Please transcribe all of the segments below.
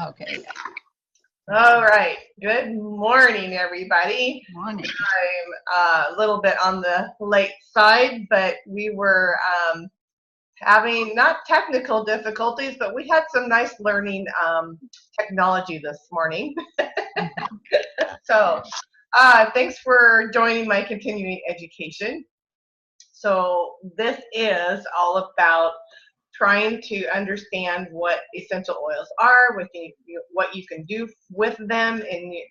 Okay. All right. Good morning, everybody. Morning. I'm a little bit on the late side, but we were having not technical difficulties, but we had some nice learning technology this morning. So thanks for joining my continuing education. So this is all about trying to understand what essential oils are, what you can do with them,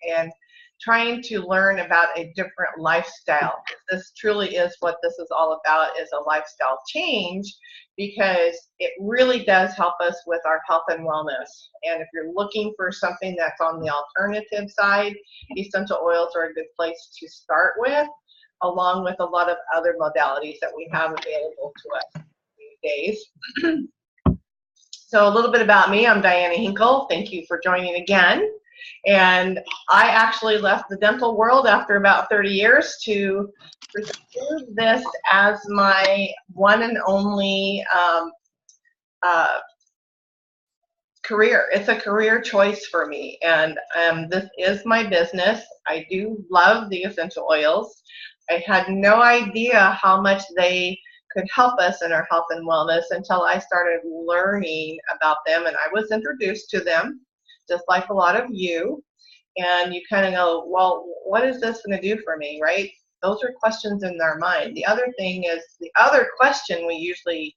and trying to learn about a different lifestyle. This truly is what this is all about, is a lifestyle change, because it really does help us with our health and wellness. And if you're looking for something that's on the alternative side, essential oils are a good place to start with, along with a lot of other modalities that we have available to us these days. So a little bit about me. I'm Diana Hinkle. Thank you for joining again. And I actually left the dental world after about 30 years to pursue this as my one and only career. It's a career choice for me, and this is my business. I do love the essential oils. I had no idea how much they could help us in our health and wellness until I started learning about them, and I was introduced to them, just like a lot of you. And you kind of go, well, what is this going to do for me, right? Those are questions in our mind. The other thing is, the other question we usually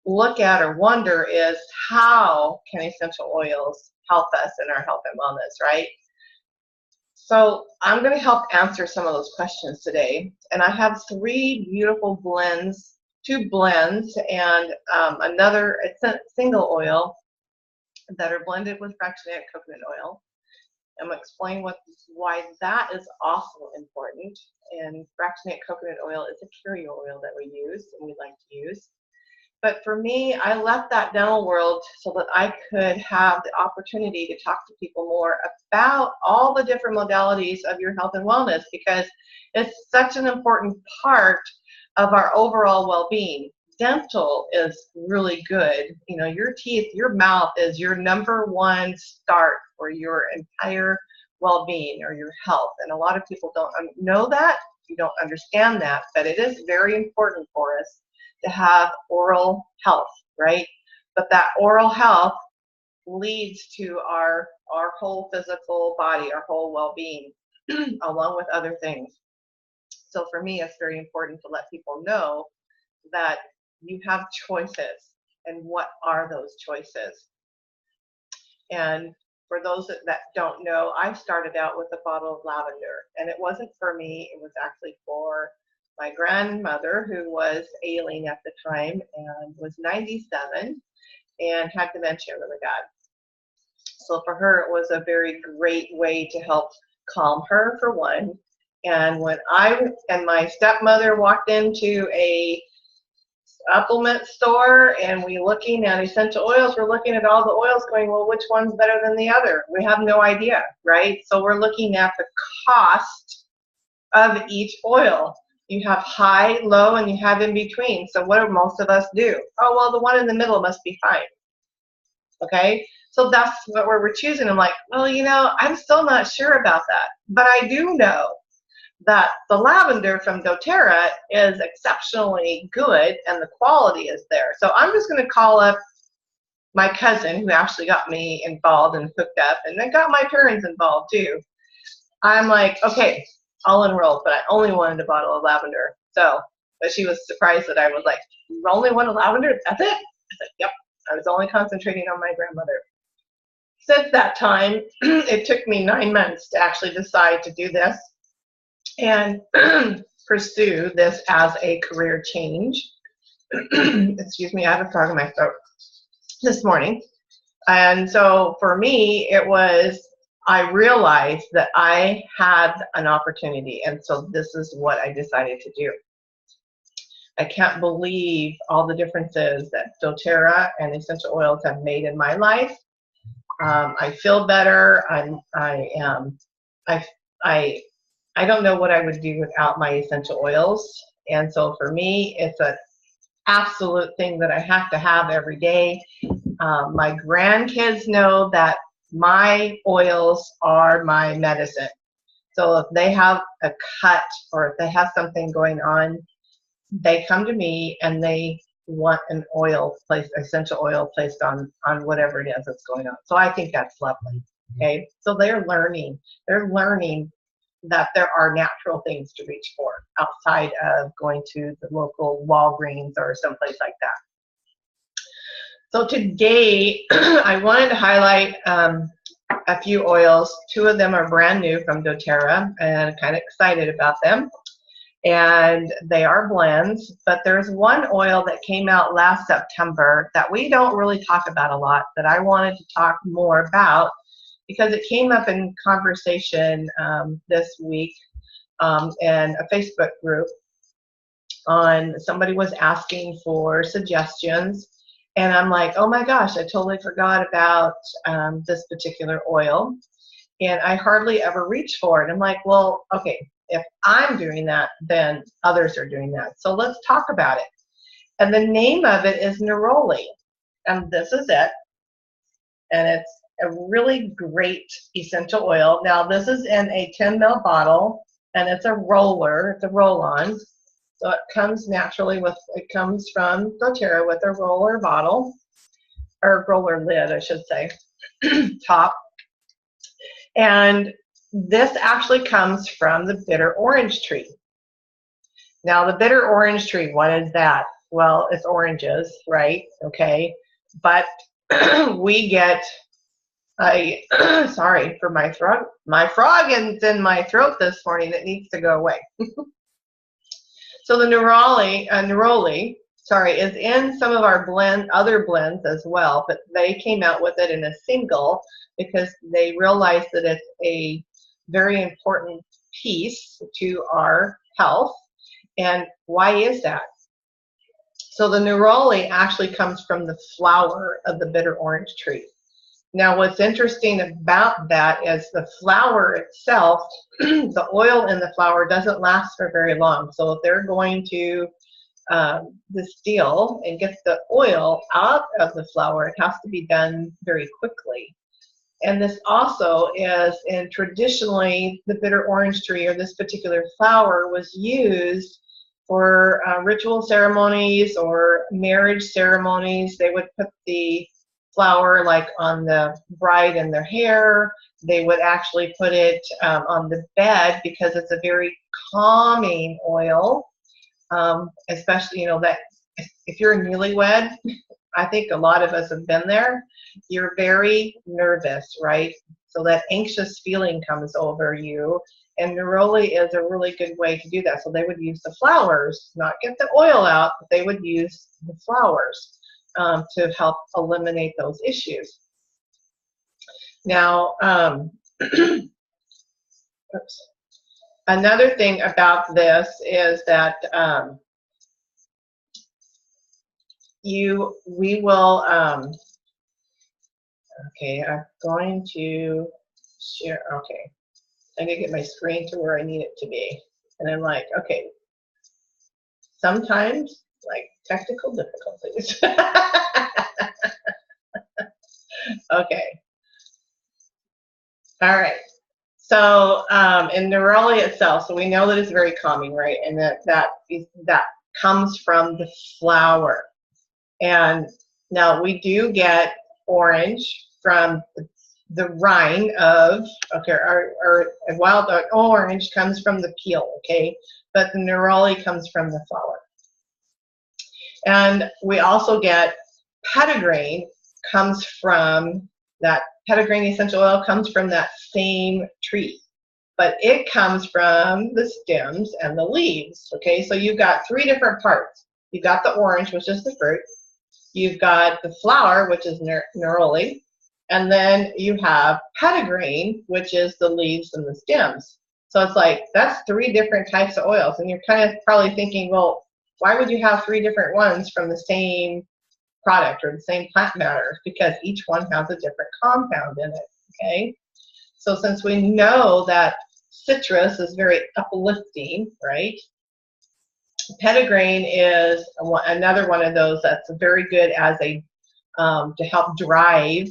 look at or wonder is, how can essential oils help us in our health and wellness, right? So I'm going to help answer some of those questions today. And I have three beautiful blends, two blends, and another single oil that are blended with fractionated coconut oil. I'm going to explain why that is also important. And fractionated coconut oil is a carrier oil that we use and we like to use. But for me, I left that dental world so that I could have the opportunity to talk to people more about all the different modalities of your health and wellness, because it's such an important part of our overall well-being. Dental is really good. You know, your teeth, your mouth is your number one start for your entire well-being or your health. And a lot of people don't know that, you don't understand that, but it is very important for us to have oral health, right? But that oral health leads to our whole physical body, our whole well-being, along with other things. So for me, it's very important to let people know that you have choices, and what are those choices? And for those that don't know, I started out with a bottle of lavender, and it wasn't for me, it was actually for my grandmother, who was ailing at the time and was 97 and had dementia really bad. So for her, it was a very great way to help calm her, for one. And when I and my stepmother walked into a supplement store and we looking at essential oils, we're looking at all the oils going, well, which one's better than the other? We have no idea, right? So we're looking at the cost of each oil. You have high, low, and you have in between. So what do most of us do? Oh, well, the one in the middle must be fine. Okay? So that's what we're choosing. I'm like, well, you know, I'm still not sure about that. But I do know that the lavender from doTERRA is exceptionally good and the quality is there. So I'm just going to call up my cousin, who actually got me involved and hooked up, and then got my parents involved too. I'm like, okay, I'll enroll, but I only wanted a bottle of lavender. So, but she was surprised that I was like, you only want a lavender? That's it? I said, yep. I was only concentrating on my grandmother. Since that time, it took me 9 months to actually decide to do this and pursue this as a career change. Excuse me, I have a frog in my throat this morning. And so for me, it was, I realized that I had an opportunity, and so this is what I decided to do. I can't believe all the differences that doTERRA and essential oils have made in my life. I feel better. I don't know what I would do without my essential oils, and so for me, it's an absolute thing that I have to have every day. My grandkids know that My oils are my medicine. So if they have a cut or if they have something going on, they come to me and they want an oil placed, essential oil placed on whatever it is that's going on. So I think that's lovely. Okay, so they're learning that there are natural things to reach for outside of going to the local Walgreens or someplace like that. So today I wanted to highlight a few oils. Two of them are brand new from doTERRA, and I'm kind of excited about them. And they are blends, but there's one oil that came out last September that we don't really talk about a lot, that I wanted to talk more about because it came up in conversation this week in a Facebook group. Somebody was asking for suggestions, and I'm like, oh my gosh, I totally forgot about this particular oil, and I hardly ever reach for it. I'm like, well, okay, if I'm doing that, then others are doing that. So let's talk about it. And the name of it is Neroli, and this is it. And it's a really great essential oil. Now this is in a 10 ml bottle, and it's a roller, it's a roll-on. So it comes naturally with, it comes from doTERRA with a roller bottle, or roller lid, I should say, top. And this actually comes from the bitter orange tree. Now the bitter orange tree, what is that? Well, it's oranges, right? Okay, but we get sorry for my throat. My frog is in my throat this morning that needs to go away. So the Neroli, sorry, is in some of our other blends as well, but they came out with it in a single because they realized that it's a very important piece to our health. And why is that? So the Neroli actually comes from the flower of the bitter orange tree. Now what's interesting about that is the flower itself, the oil in the flower doesn't last for very long. So if they're going to distill and get the oil out of the flower, it has to be done very quickly. And this also is, and traditionally the bitter orange tree or this particular flower was used for ritual ceremonies or marriage ceremonies. They would put the flower like on the bride and their hair. They would actually put it on the bed because it's a very calming oil, especially, you know, that if you're a newlywed, I think a lot of us have been there. You're very nervous, right? So that anxious feeling comes over you, and Neroli is a really good way to do that. So they would use the flowers, not get the oil out, but they would use the flowers to help eliminate those issues. Now, oops. Another thing about this is that we will, okay, I'm going to share, okay. I'm gonna get my screen to where I need it to be. And I'm like, okay, sometimes, like, technical difficulties. Okay. All right. So in Neroli itself, so we know that it's very calming, right? And that comes from the flower. And now we do get orange from the rind of, okay, our wild orange comes from the peel, okay? But the Neroli comes from the flower. And we also get petitgrain, comes from that, petitgrain essential oil comes from that same tree. But it comes from the stems and the leaves, okay? So you've got three different parts. You've got the orange, which is the fruit. You've got the flower, which is Neroli. And then you have petitgrain, which is the leaves and the stems. So it's like, that's three different types of oils. And you're kind of probably thinking, well, why would you have three different ones from the same product or the same plant matter? Because each one has a different compound in it, okay? So since we know that citrus is very uplifting, right? Petitgrain is another one of those that's very good as a to help drive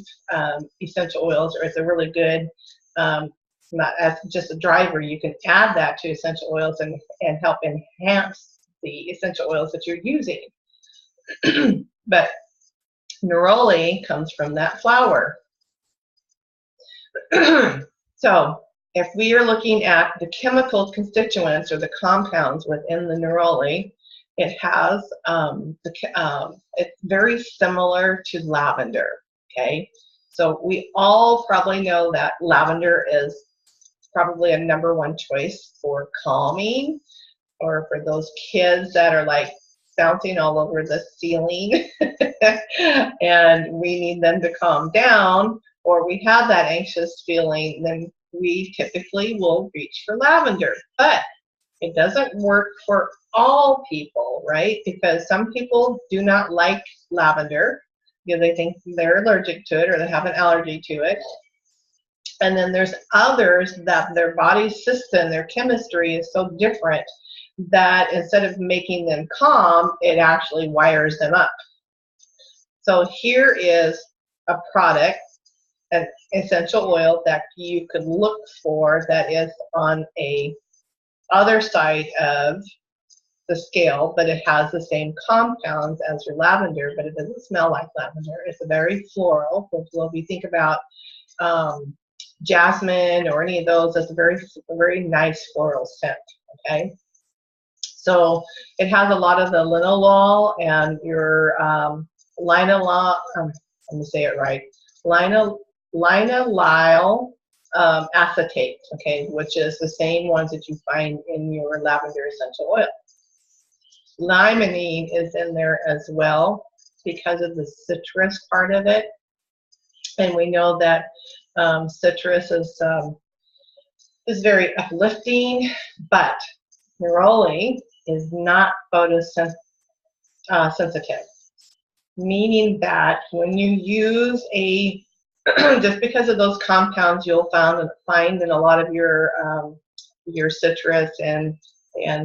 essential oils, or it's a really good, not as just a driver, you can add that to essential oils and help enhance the essential oils that you're using. But neroli comes from that flower. So if we are looking at the chemical constituents or the compounds within the neroli, it has, it's very similar to lavender, okay? So we all probably know that lavender is probably a #1 choice for calming, or for those kids that are like bouncing all over the ceiling and we need them to calm down, or we have that anxious feeling, then we typically will reach for lavender. But it doesn't work for all people, right? Because some people do not like lavender because they think they're allergic to it or they have an allergy to it. And then there's others that their body system, their chemistry is so different that instead of making them calm, it actually wires them up. So here is a product, an essential oil that you could look for that is on a other side of the scale, but it has the same compounds as your lavender, but it doesn't smell like lavender. It's a very floral. So if you think about jasmine or any of those, it's a very nice floral scent, okay? So it has a lot of the linalool and your linalool, let me say it right, linalool acetate, okay, which is the same ones that you find in your lavender essential oil. Limonene is in there as well because of the citrus part of it, and we know that citrus is very uplifting, but neroli is not photosensitive, meaning that when you use a just because of those compounds you'll find in a lot of your citrus, and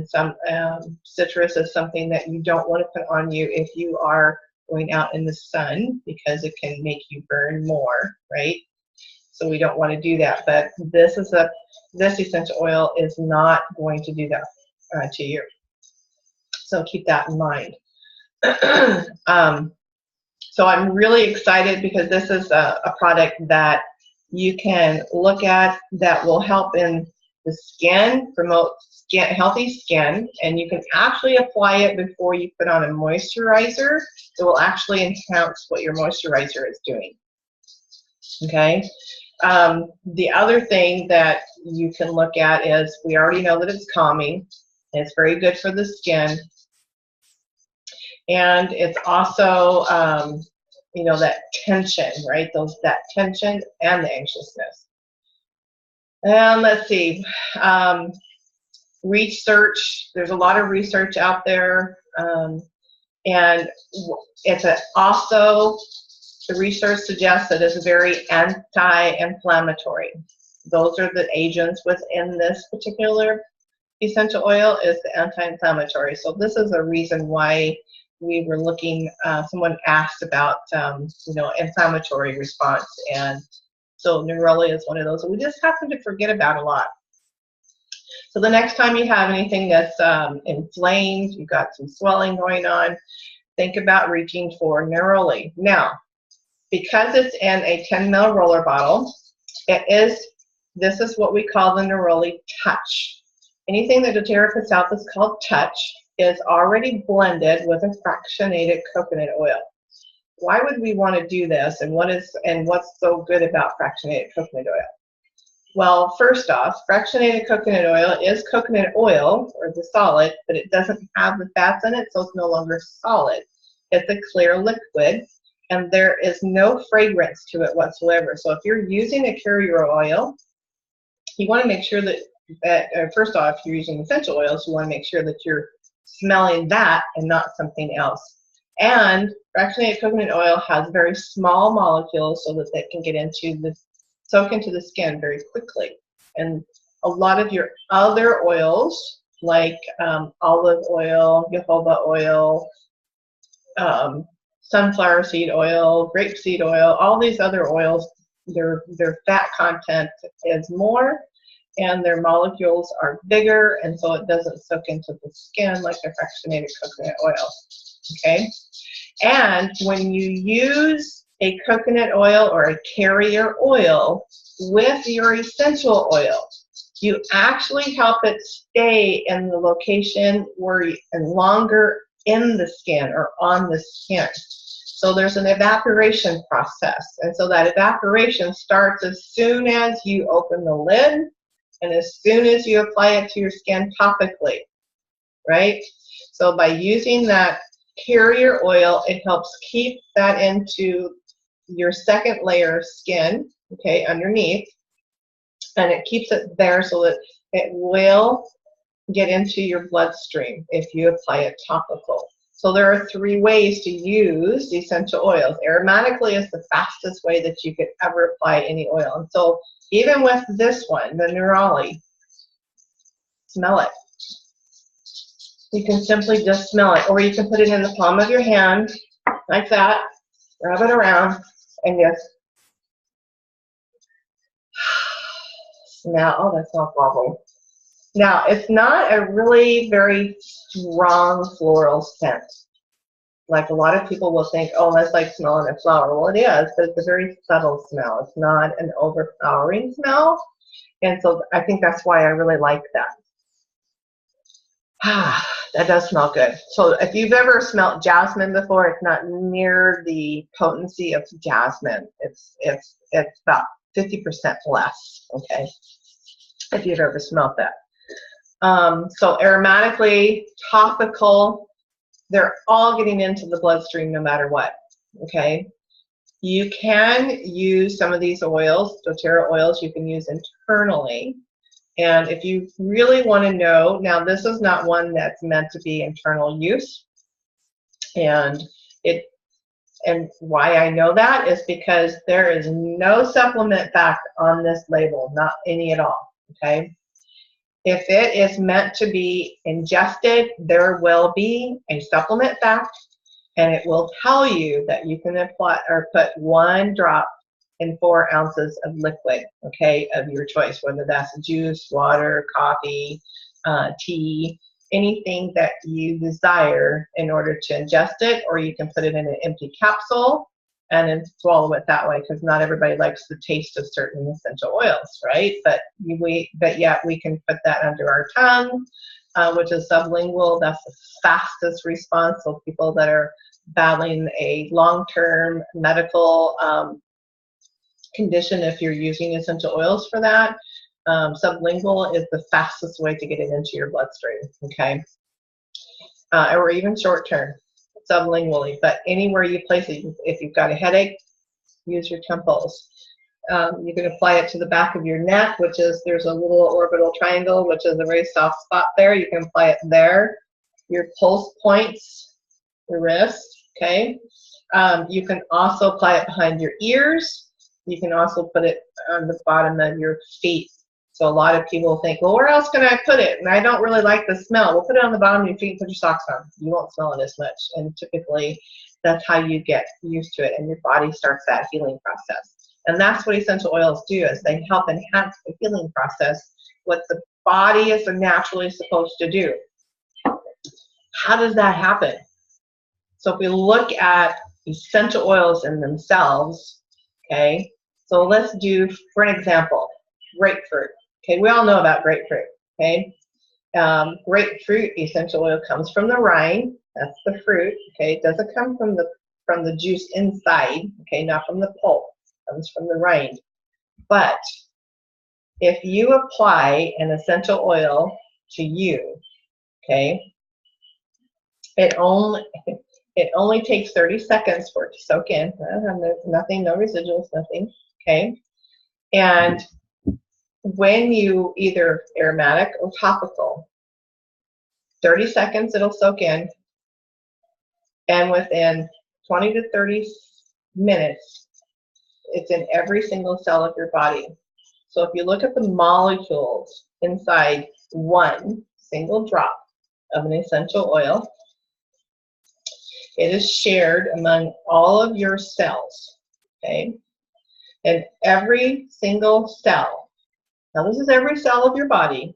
some citrus is something that you don't want to put on you if you are going out in the sun, because it can make you burn more, right? So we don't want to do that. But this essential oil is not going to do that to you. So keep that in mind. So I'm really excited because this is a product that you can look at that will help in the skin, promote healthy skin, and you can actually apply it before you put on a moisturizer. It will actually enhance what your moisturizer is doing. Okay. The other thing that you can look at is, we already know that it's calming. It's very good for the skin. And it's also, you know, that tension, right? That tension and the anxiousness. And let's see, research, there's a lot of research out there. And it's also, the research suggests that it's very anti-inflammatory. Those are the agents within this particular essential oil, is the anti-inflammatory. So this is a reason why we were looking, someone asked about, you know, inflammatory response. And so neroli is one of those that we just happen to forget about a lot. So the next time you have anything that's inflamed, you've got some swelling going on, think about reaching for neroli. Now, because it's in a 10 ml roller bottle, this is what we call the neroli touch. Anything that doTERRA puts out that's called touch is already blended with a fractionated coconut oil. Why would we want to do this, and what's so good about fractionated coconut oil? Well, first off, fractionated coconut oil is coconut oil, or the solid, but it doesn't have the fats in it, so it's no longer solid. It's a clear liquid, and there is no fragrance to it whatsoever. So if you're using a carrier oil, you want to make sure that first off, if you're using essential oils, you want to make sure that you're smelling that and not something else. And fractionated coconut oil has very small molecules so that they can soak into the skin very quickly. And a lot of your other oils, like olive oil, jojoba oil, sunflower seed oil, grapeseed oil, all these other oils, their fat content is more and their molecules are bigger, and so it doesn't soak into the skin like the fractionated coconut oil. Okay? And when you use a coconut oil or a carrier oil with your essential oil, you actually help it stay in the location where and longer in the skin or on the skin. So there's an evaporation process, and so that evaporation starts as soon as you open the lid and as soon as you apply it to your skin topically, right? So by using that carrier oil, it helps keep that into your second layer of skin, okay, underneath, and it keeps it there so that it will get into your bloodstream if you apply it topical. So there are 3 ways to use essential oils. Aromatically is the fastest way that you could ever apply any oil. And so even with this one, the Neroli, smell it. You can simply just smell it, or you can put it in the palm of your hand, like that, rub it around, and just smell. Oh, that smells lovely. Now, it's not a really very strong floral scent. Like a lot of people will think, oh, that's like smelling a flower. Well, it is, but it's a very subtle smell. It's not an overpowering smell. And so I think that's why I really like that. That does smell good. So if you've ever smelled jasmine before, it's not near the potency of jasmine. It's about 50% less, okay, if you've ever smelled that. So aromatically, topical, they're all getting into the bloodstream no matter what, okay? You can use some of these oils, doTERRA oils, you can use internally. And if you really want to know, now this is not one that's meant to be internal use. And why I know that is because there is no supplement fact on this label, not any at all, okay? If it is meant to be ingested, there will be a supplement fact, and it will tell you that you can apply or put 1 drop in 4 ounces of liquid, okay, of your choice, whether that's juice, water, coffee, tea, anything that you desire in order to ingest it, or you can put it in an empty capsule and then swallow it that way, because not everybody likes the taste of certain essential oils, right? But yet we can put that under our tongue, which is sublingual. That's the fastest response. So people that are battling a long-term medical condition, if you're using essential oils for that, sublingual is the fastest way to get it into your bloodstream, okay? Or even short-term, sublingually, but anywhere you place it, if you've got a headache, use your temples. You can apply it to the back of your neck, which is, there's a little orbital triangle, which is a very soft spot there. You can apply it there. Your pulse points, your wrist, okay? You can also apply it behind your ears. You can also put it on the bottom of your feet. So a lot of people think, well, where else can I put it? And I don't really like the smell. Well, put it on the bottom of your feet and put your socks on. You won't smell it as much. And typically, that's how you get used to it, and your body starts that healing process. And that's what essential oils do, is they help enhance the healing process, what the body is naturally supposed to do. How does that happen? So if we look at essential oils in themselves, okay, so let's do, for an example, grapefruit. Okay, we all know about grapefruit, okay? Grapefruit essential oil comes from the rind. That's the fruit, okay? It doesn't come from the juice inside, okay, not from the pulp. It comes from the rind. But if you apply an essential oil to you, okay, it only takes 30 seconds for it to soak in. Nothing, no residuals, nothing, okay? And when you either aromatic or topical, 30 seconds it'll soak in, and within 20 to 30 minutes, it's in every single cell of your body. So if you look at the molecules inside 1 single drop of an essential oil, It is shared among all of your cells, okay? And every single cell, now this is every cell of your body,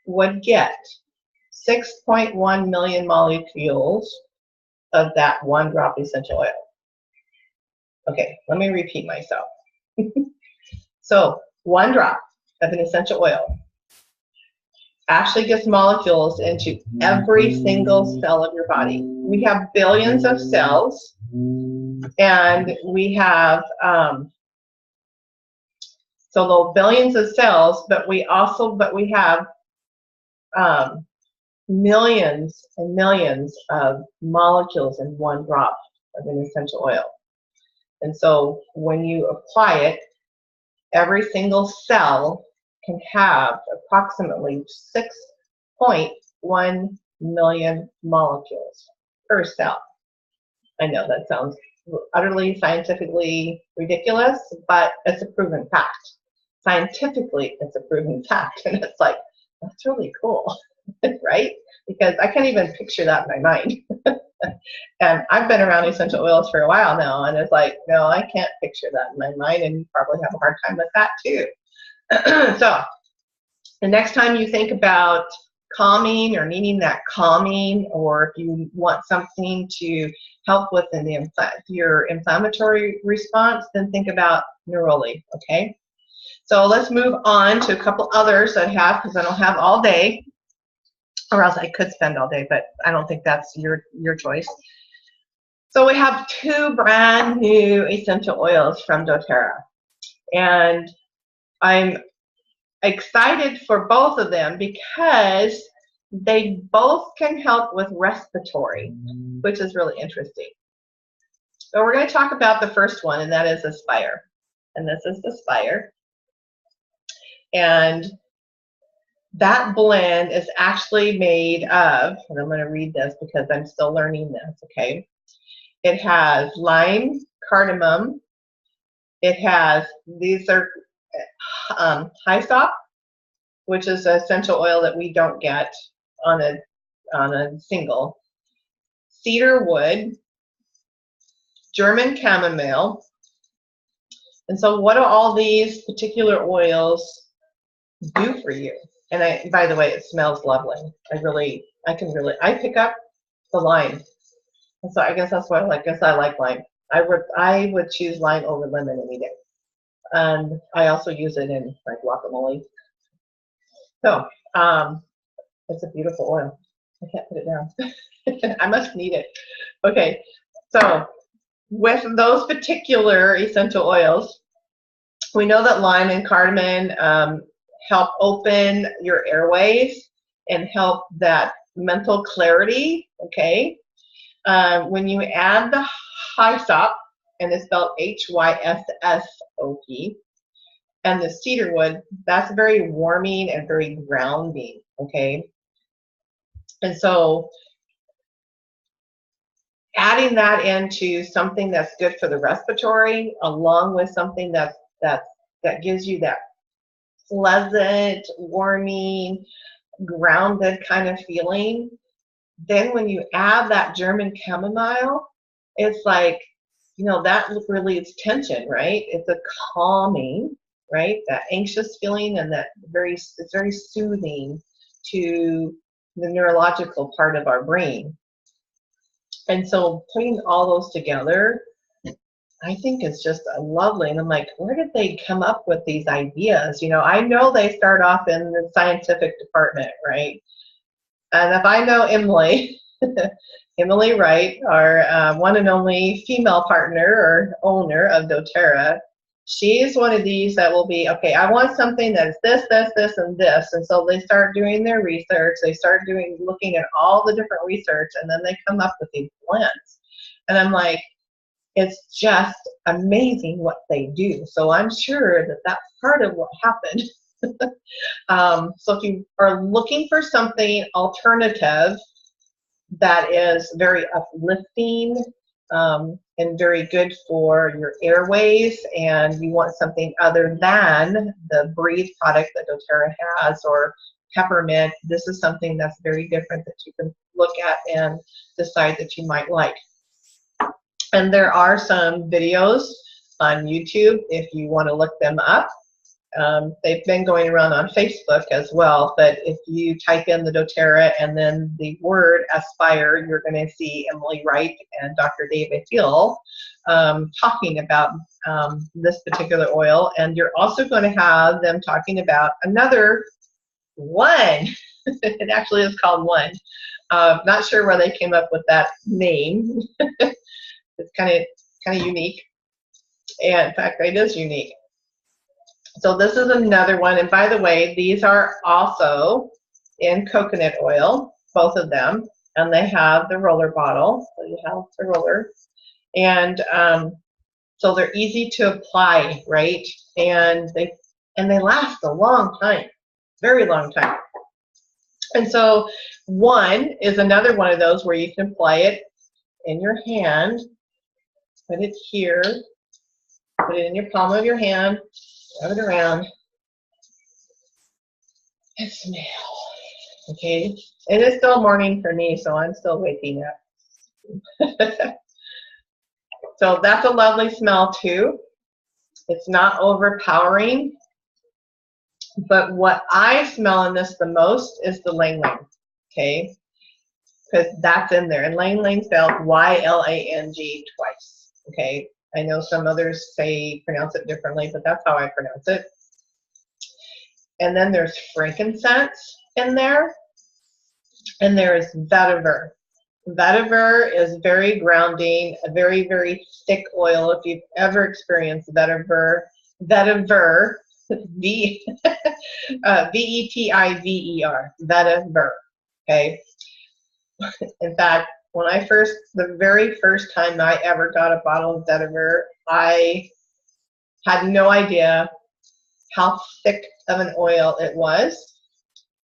would get 6.1 million molecules of that one drop essential oil. Okay, let me repeat myself. So one drop of an essential oil actually gets molecules into every single cell of your body. We have billions of cells, and we have so those billions of cells, but we have millions and millions of molecules in one drop of an essential oil. And so when you apply it, every single cell can have approximately 6.1 million molecules per cell. I know that sounds utterly scientifically ridiculous, but it's a proven fact. Scientifically, it's a proven fact. And it's like, that's really cool, right? Because I can't even picture that in my mind. And I've been around essential oils for a while now, and it's like, no, I can't picture that in my mind, and you probably have a hard time with that too. So the next time you think about calming or needing that calming, or if you want something to help with your inflammatory response, then think about Neroli, okay? So let's move on to a couple others that I have, because I don't have all day, or else I could spend all day, but I don't think that's your choice. So we have two brand new essential oils from doTERRA, and I'm excited for both of them because they both can help with respiratory, which is really interesting. So we're going to talk about the first one, and that is Aspire. And this is Aspire. And that blend is actually made of, and I'm going to read this because I'm still learning this, okay? It has lime, cardamom. It has, these are hyssop, which is an essential oil that we don't get on a single. Cedar wood, German chamomile. And so what do all these particular oils do for you? And by the way, it smells lovely. I pick up the lime. And so I guess that's why I like lime. I would choose lime over lemon any day. And I also use it in like guacamole. So it's a beautiful oil. I can't put it down. I must need it. Okay, so with those particular essential oils, we know that lime and cardamom help open your airways and help that mental clarity, okay? When you add the hyssop, and it's spelled Hyssop, and the cedar wood, that's very warming and very grounding, okay? And so adding that into something that's good for the respiratory, along with something that gives you that pleasant, warming, grounded kind of feeling, then when you add that German chamomile, it's like, you know, that relieves tension, right? It's a calming, right? That anxious feeling, and it's very soothing to the neurological part of our brain. And so putting all those together, I think it's just lovely. And I'm like, where did they come up with these ideas? You know, I know they start off in the scientific department, right? And if I know Emily, Emily Wright, our one and only female partner or owner of doTERRA, she's one of these that will be, okay, I want something that's this, and this. And so they start doing their research. They start looking at all the different research, and then they come up with these blends. And I'm like, it's just amazing what they do. So I'm sure that that's part of what happened. So if you are looking for something alternative that is very uplifting and very good for your airways, and you want something other than the Breathe product that doTERRA has, or peppermint, this is something that's very different that you can look at and decide that you might like. And there are some videos on YouTube if you want to look them up. They've been going around on Facebook as well, but if you type in the doTERRA and then the word aspire, you're going to see Emily Wright and Dr. David Hill talking about this particular oil, and you're also going to have them talking about another one. It actually is called One. Not sure where they came up with that name. It's kind of unique, and in fact, it is unique. So this is another one, and by the way, these are also in coconut oil, both of them, and they have the roller bottle. So you have the roller, and so they're easy to apply, right? And they last a long time, very long time. And so One is another one of those where you can apply it in your hand. Put it here. Put it in your palm of your hand. Rub it around. And smell. Okay. It is still morning for me, so I'm still waking up. So that's a lovely smell too. It's not overpowering. But what I smell in this the most is the Lang Lang. Okay. Because that's in there. And Lang Lang spelled Y-L-A-N-G twice. Okay. I know some others pronounce it differently, but that's how I pronounce it. And then there's frankincense in there, and there's vetiver. Vetiver is very grounding, a very, very thick oil. If you've ever experienced vetiver, V-E-T-I-V-E-R, vetiver, okay? In fact, the very first time I ever got a bottle of vetiver, I had no idea how thick of an oil it was.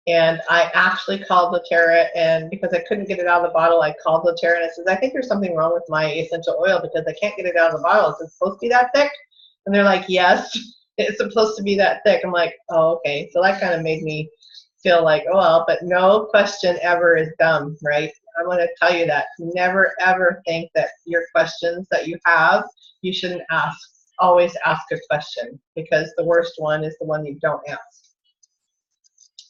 And I actually called doTERRA, and because I couldn't get it out of the bottle, I called doTERRA and I said, I think there's something wrong with my essential oil because I can't get it out of the bottle. Is it supposed to be that thick? And they're like, yes, it's supposed to be that thick. I'm like, oh, okay. So that kind of made me feel like, oh, well, but no question ever is dumb, right? I'm going to tell you that. Never, ever think that your questions that you have, you shouldn't ask. Always ask a question, because the worst one is the one you don't ask.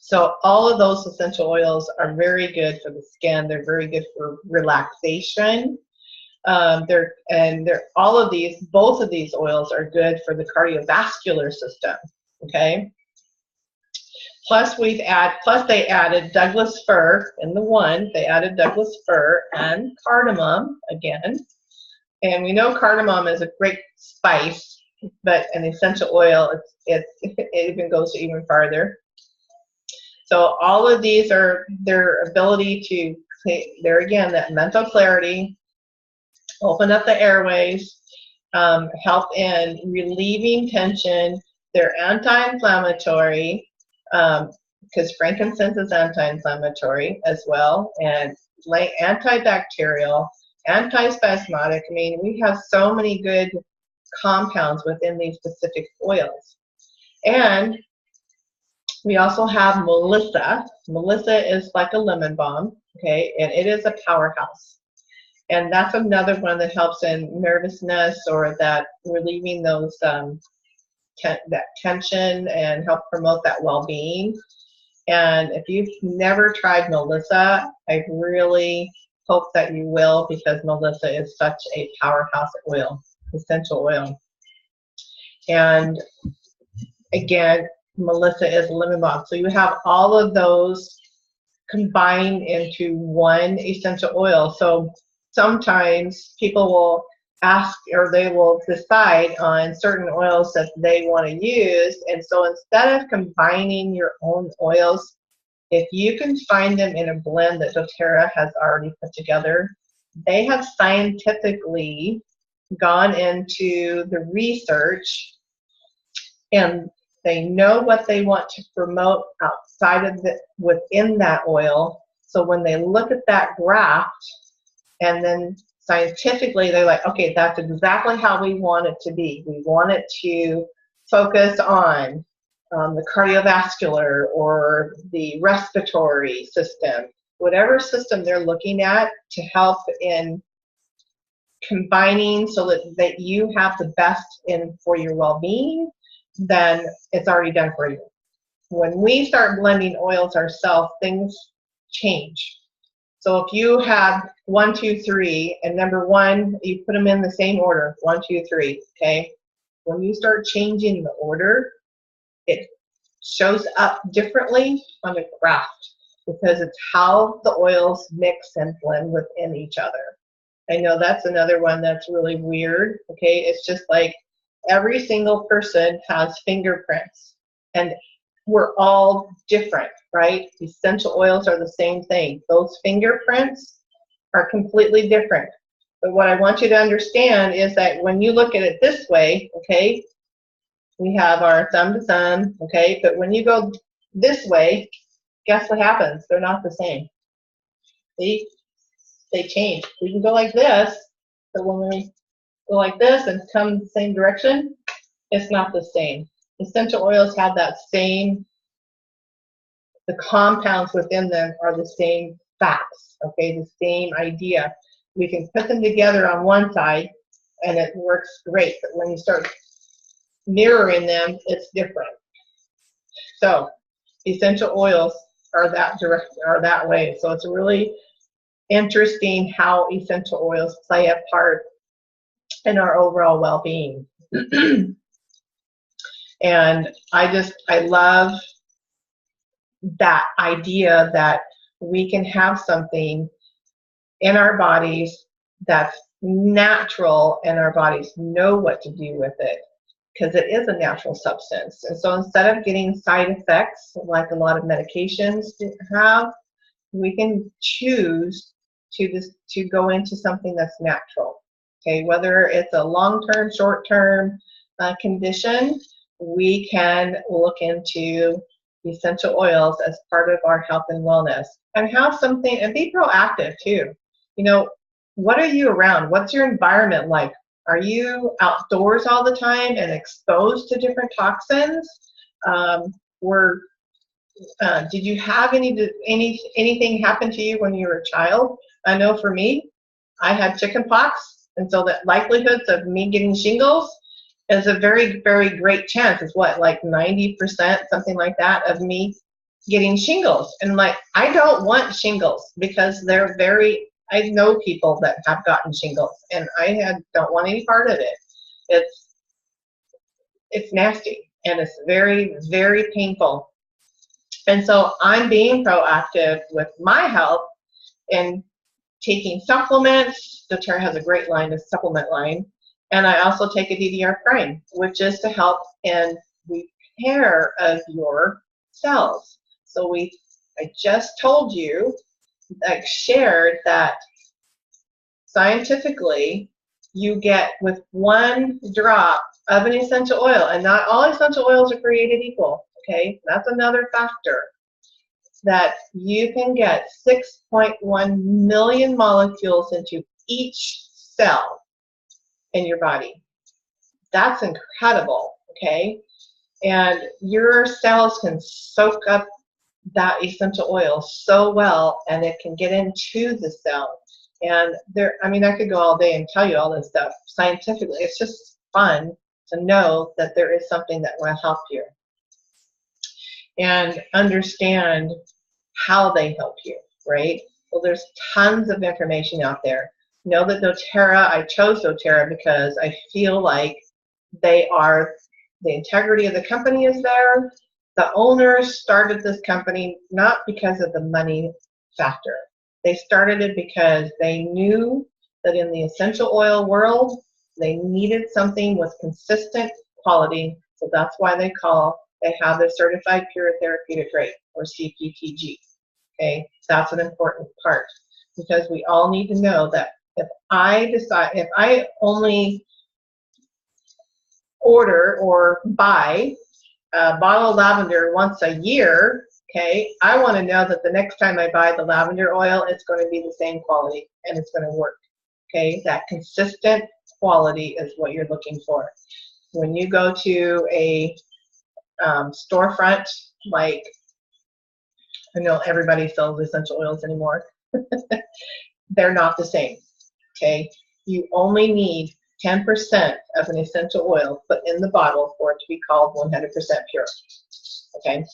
So all of those essential oils are very good for the skin. They're very good for relaxation. Both of these oils are good for the cardiovascular system. Okay. Plus they added Douglas fir in the One. They added Douglas fir and cardamom again. And we know cardamom is a great spice, but an essential oil, it even goes even farther. So all of these are their ability to, there again, that mental clarity, open up the airways, help in relieving tension. They're anti-inflammatory, because frankincense is anti-inflammatory as well, and antibacterial, antispasmodic. I mean, we have so many good compounds within these specific oils. And we also have Melissa. Melissa is like a lemon balm, okay, and it is a powerhouse. And that's another one that helps in nervousness, or that relieving those that tension and help promote that well-being. And if you've never tried Melissa, I really hope that you will, because Melissa is such a powerhouse oil, essential oil. And again, Melissa is lemon balm. So you have all of those combined into one essential oil. So sometimes people will ask, or they will decide on certain oils that they want to use. And so instead of combining your own oils, if you can find them in a blend that doTERRA has already put together, they have scientifically gone into the research, and they know what they want to promote outside of within that oil. So when they look at that graft, and then scientifically they're like, okay, that's exactly how we want it to be. We want it to focus on the cardiovascular or the respiratory system, whatever system they're looking at to help in combining so that you have the best in for your well-being, then it's already done for you. When we start blending oils ourselves, things change. So if you have 1, 2, 3, and number 1, you put them in the same order, 1, 2, 3, okay? When you start changing the order, it shows up differently on the craft because it's how the oils mix and blend within each other. I know that's another one that's really weird, okay? It's just like every single person has fingerprints, and we're all different, right? Essential oils are the same thing. Those fingerprints are completely different. But what I want you to understand is that when you look at it this way, okay, we have our thumb to thumb, okay, but when you go this way, guess what happens? They're not the same. See? They change. We can go like this, but when we go like this and come the same direction, it's not the same. Essential oils have that same, the compounds within them are the same facts, okay, the same idea. We can put them together on one side and it works great, but when you start mirroring them, it's different. So essential oils are that direct, are that way. So it's really interesting how essential oils play a part in our overall well-being. And I love that idea that we can have something in our bodies that's natural and our bodies know what to do with it because it is a natural substance. And so instead of getting side effects like a lot of medications have, we can choose to go into something that's natural. Okay, whether it's a long-term, short-term condition, we can look into essential oils as part of our health and wellness, and have something, and be proactive too. You know, what are you around? What's your environment like? Are you outdoors all the time and exposed to different toxins? Did you have anything happen to you when you were a child? I know for me, I had chicken pox, and so the likelihoods of me getting shingles is a very, very great chance. It's what, like 90%, something like that, of me getting shingles. And like, I don't want shingles because they're very, I know people that have gotten shingles, and I don't want any part of it. It's nasty, and it's very, very painful. And so I'm being proactive with my health and taking supplements. doTERRA has a great line, a supplement line. And I also take a DDR prime, which is to help in repair of your cells. So I just told you, I shared that scientifically, you get with 1 drop of an essential oil, and not all essential oils are created equal, okay? That's another factor, that you can get 6.1 million molecules into each cell in your body. That's incredible, okay? And your cells can soak up that essential oil so well, and it can get into the cell. And I could go all day and tell you all this stuff scientifically. It's just fun to know that there is something that will help you and understand how they help you, right? Well, there's tons of information out there. Know that doTERRA, I chose doTERRA because I feel like the integrity of the company is there. The owners started this company not because of the money factor. They started it because they knew that in the essential oil world, they needed something with consistent quality. So that's why they have their certified pure therapeutic grade, or CPTG. Okay, that's an important part, because we all need to know that if I only order or buy a bottle of lavender once a year, okay, I want to know that the next time I buy the lavender oil, it's going to be the same quality and it's going to work. Okay, that consistent quality is what you're looking for. When you go to a storefront, like, I know everybody sells essential oils anymore, they're not the same. Okay, You only need 10% of an essential oil put in the bottle for it to be called 100% pure. Okay?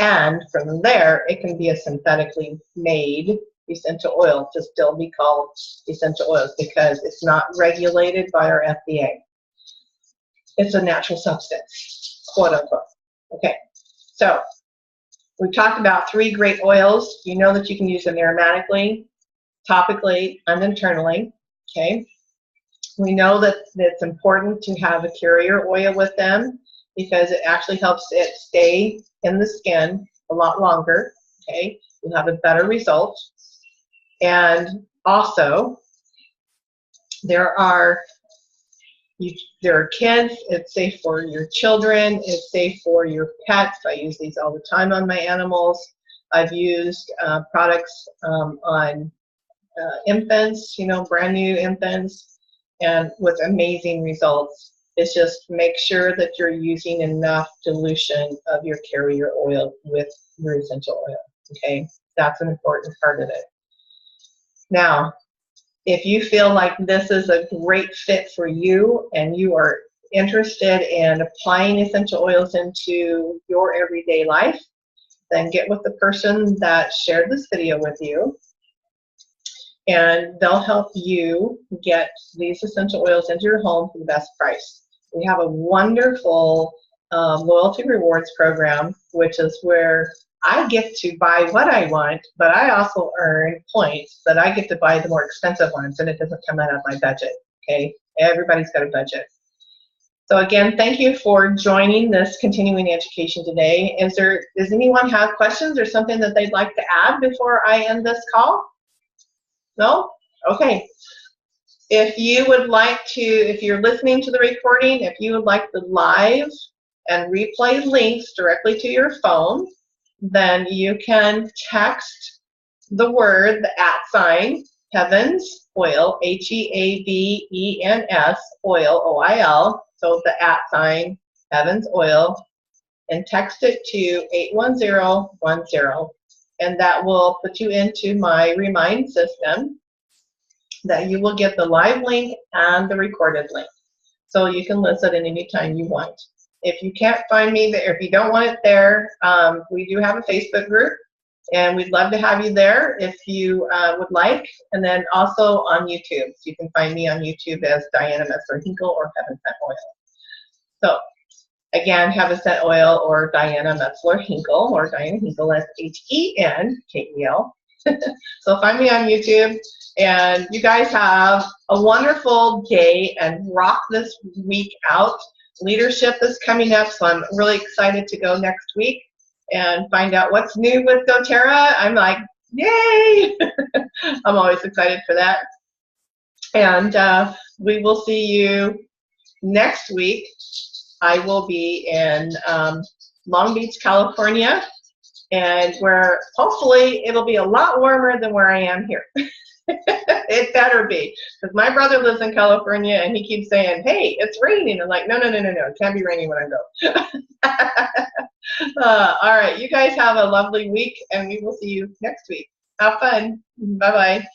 And from there, it can be a synthetically made essential oil to still be called essential oils because it's not regulated by our FDA. It's a natural substance, quote unquote. Okay, so we've talked about 3 great oils. You know that you can use them aromatically, topically, and internally. Okay, we know that it's important to have a carrier oil with them because it actually helps it stay in the skin a lot longer. Okay, you'll have a better result. And also, there are kids, it's safe for your children, it's safe for your pets. I use these all the time on my animals. I've used products on infants, you know, brand new infants, and with amazing results. It's just make sure that you're using enough dilution of your carrier oil with your essential oil, okay? That's an important part of it. Now, if you feel like this is a great fit for you and you are interested in applying essential oils into your everyday life, then get with the person that shared this video with you, and they'll help you get these essential oils into your home for the best price. We have a wonderful loyalty rewards program, which is where I get to buy what I want, but I also earn points that I get to buy the more expensive ones, and it doesn't come out of my budget, okay? Everybody's got a budget. So again, thank you for joining this continuing education today. Does anyone have questions or something that they'd like to add before I end this call? No? Okay. If you would like to, if you're listening to the recording, if you would like the live and replay links directly to your phone, then you can text the word, the @ Heavens Oil, HEAVENS Oil, OIL, so the @ Heavens Oil, and text it to 81010, and that will put you into my remind system that you will get the live link and the recorded link, so you can listen at any time you want. If you can't find me there, if you don't want it there, we do have a Facebook group, and we'd love to have you there if you would like, and then also on YouTube. So you can find me on YouTube as Diana Metzler-Hinkle or Heaven Sent Oil. So again, Heaven Sent Oil or Diana Metzler-Hinkle, or Diana Hinkle, that's HENKEL. So find me on YouTube, and you guys have a wonderful day and rock this week out. Leadership is coming up, so I'm really excited to go next week and find out what's new with doTERRA. I'm like, yay! I'm always excited for that. And we will see you next week. I will be in Long Beach, California, and where hopefully it'll be a lot warmer than where I am here. It better be, because my brother lives in California and he keeps saying, hey, it's raining. I'm like, no, it can't be raining when I go. All right, you guys have a lovely week, and we will see you next week. Have fun. Bye-bye.